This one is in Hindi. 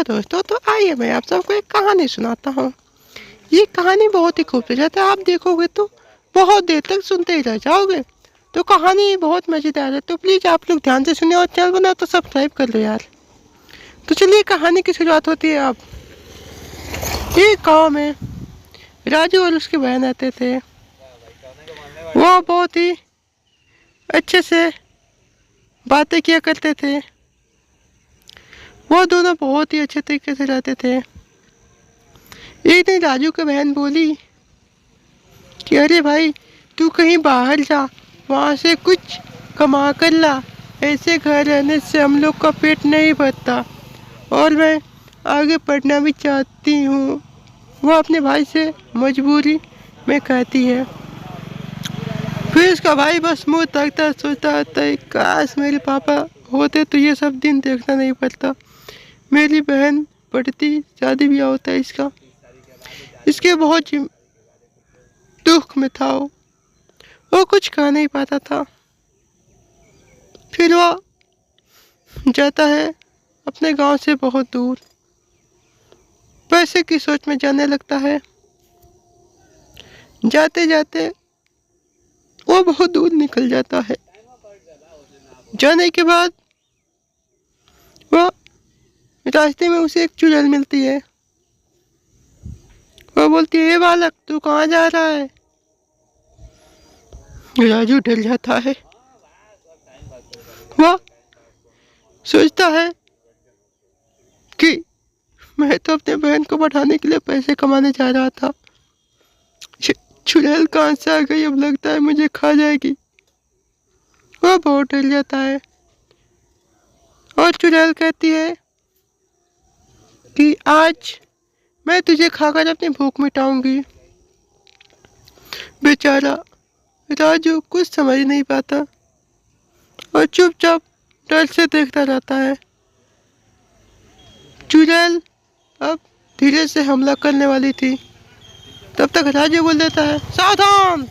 हेलो दोस्तों, तो आइए मैं आप सबको एक कहानी सुनाता हूँ। ये कहानी बहुत ही खूबसूरत है। आप देखोगे तो बहुत देर तक सुनते ही रह जाओगे। तो कहानी बहुत मज़ेदार है, तो प्लीज़ आप लोग ध्यान से सुनिए और चैनल बना तो सब्सक्राइब कर लो यार। तो चलिए कहानी की शुरुआत होती है। अब एक गाँव में राजू और उसकी बहन रहते थे। वो बहुत ही अच्छे से बातें किया करते थे। वो दोनों बहुत ही अच्छे तरीके से रहते थे। एक दिन राजू की बहन बोली कि अरे भाई, तू कहीं बाहर जा, वहाँ से कुछ कमा कर ला। ऐसे घर रहने से हम लोग का पेट नहीं भरता और मैं आगे पढ़ना भी चाहती हूँ। वो अपने भाई से मजबूरी में कहती है। फिर उसका भाई बस मुँह ताकता सोचता रहता है, काश मेरे पापा होते तो ये सब दिन देखना नहीं पड़ता। मेरी बहन पढ़ती, शादी ब्याह होता है इसका। इसके बहुत दुख में था वो कुछ कह नहीं पाता था। फिर वो जाता है अपने गांव से बहुत दूर, पैसे की सोच में जाने लगता है। जाते जाते वो बहुत दूर निकल जाता है। जाने के बाद वो रास्ते में उसे एक चुड़ैल मिलती है। वो बोलती है, बालक तू कहाँ जा रहा है? राजू डर जाता है। वो सोचता है कि मैं तो अपने बहन को पढ़ाने के लिए पैसे कमाने जा रहा था। चुड़ैल कहाँ से आ गई? अब लगता है मुझे खा जाएगी। वह बहुत डर जाता है और चुड़ैल कहती है कि आज मैं तुझे खाकर अपनी भूख मिटाऊंगी। बेचारा राजू कुछ समझ नहीं पाता और चुपचाप डर से देखता रहता है। चुड़ैल अब धीरे से हमला करने वाली थी। तब तक राजू बोल देता है, सावधान!